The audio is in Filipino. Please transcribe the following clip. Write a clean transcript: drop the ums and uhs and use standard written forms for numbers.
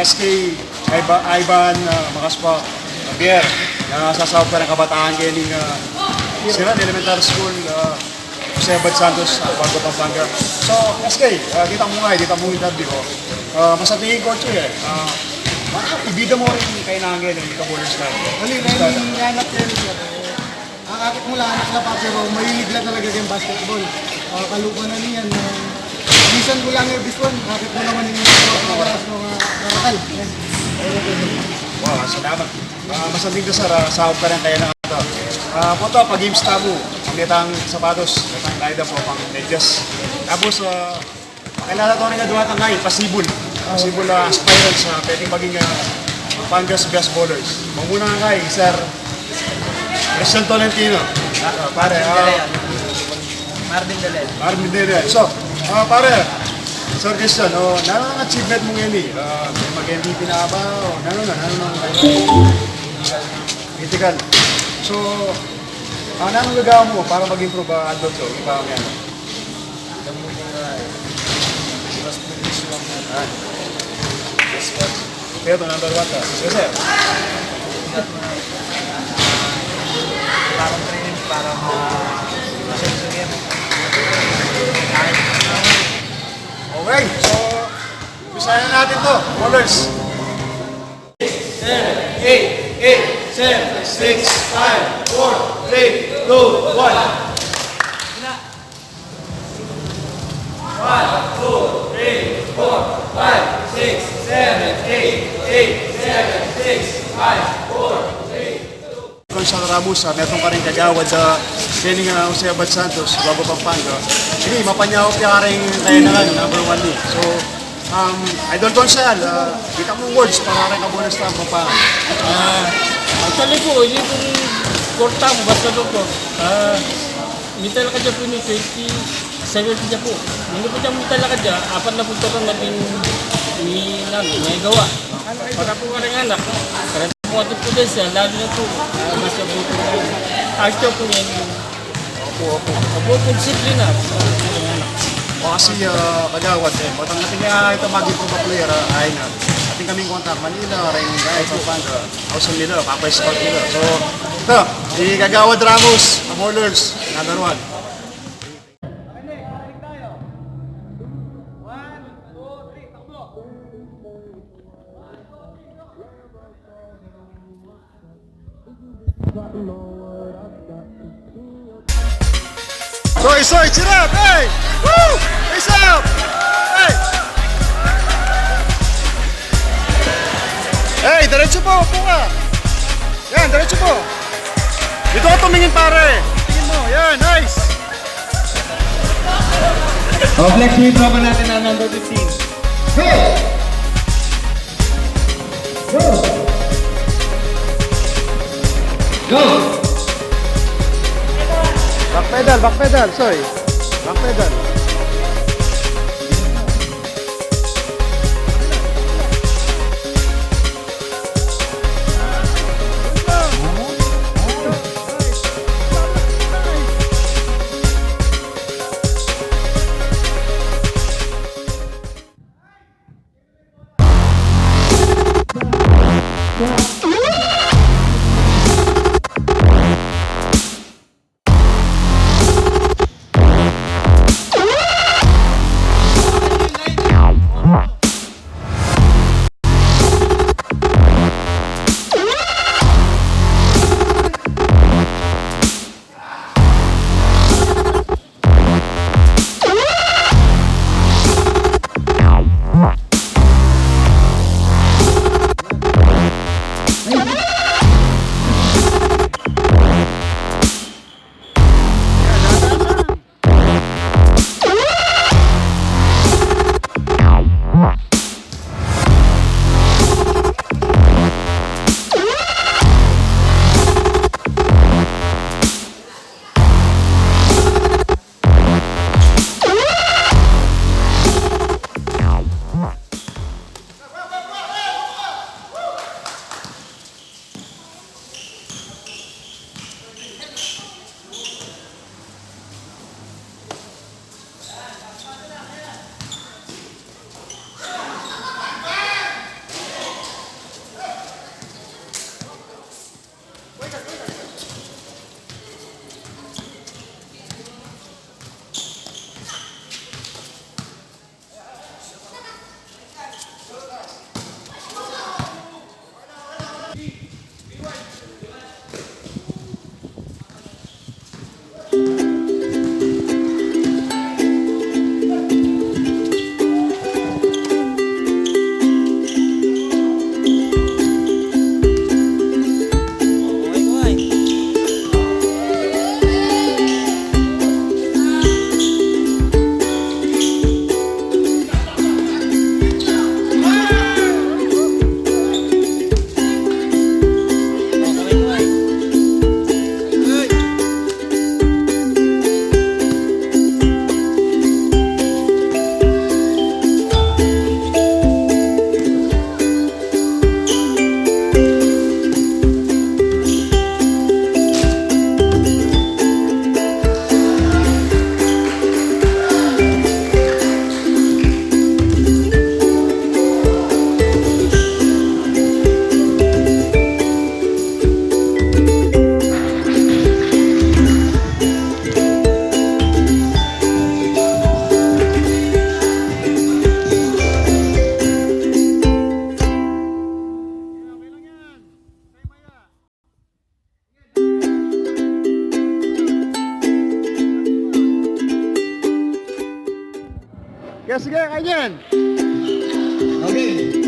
SK, Ivan, Makaspa, Pierre, na sasawag pa ng kabataan galing Siran Elementary School, Santos, Guagua, Pampanga. So, SK, kita mo nga, kita mo interview ko. Mas sa tingin ko, ibida mo rin kay Nangel, yung kabulers na. Hali, may anak yan, sir. Ang akit mo lang anak na pa, pero mahilig lang talaga yung basketball. Kalupa na niyan. Minsan ko lang yung one, akit mo naman yung mga karakal. Wow, salamat. Mas sa tingin ko, sir, sahog ka rin tayo ng ito. Punto, pag-games tabu, pangitang sapatos, katang kaida po, pang medyas. Tapos, kailangan ko rin na duwatang ngayon, pasibol. Pasibol na aspirant sa pwedeng maging Pampanga's best bowlers. Mamuna nga kay Sir Christian Tolentino. Pare, Marvin Delel. So, pare, Sir Christian, nanong achievement mo ngayon eh? Mag-MVP na ba? Nanong critical. So, nanong gagawa mo para mag-improve adult ko? Iba ang yan. Kaya ito, number 1 ka. Yes, sir. Parang training para masensuhin. Okay, so, usahin na natin to. Bowlers. 7, 8, 7, 6, 5, 4, 3, 2, 1. 1, 2, 3, 4, 5, 6, 7, 8, 8, 7, 6, 5, 4, 3, 2, 1. Sa Ramos, meron ka rin kagawad sa training ng Santos, Guagua, Pampanga. Sige, mapanyawag ka rin tayo na number 1 ni. So, Idol Consel, kita mo words para rin kabunas na Pampanga. Actually po, hindi kong korta mo, basta ko. Mitala ka dyan po ni 2017 dyan po. Hindi po dyan mitala ka dyan, 4 na punto kang natin may gawa. Para po ka rin anak, para po ating po din siya, lalo na po, basta po po rin. Actually po yan, opo, simple na. O kasi kagawad, batang natin nga ito maging pro player ay nga. Ating kaming kontak, Manila, rin guys, Pampanga, house nila, papa-scout nila. So, ito, si Kagawad Ramos, bowlers, number 1. Soy, cheer up! Hey! Woo! Face up! Hey! Hey, diretso po, upo ka! Yan, diretso po! Dito ka tumingin pare! Tingin mo, yan, nice! Flex mo yung tropa natin na number 15. Go! Go! Go! Back pedal, sorry. Back pedal. Kaya sige, kanyan. Okay.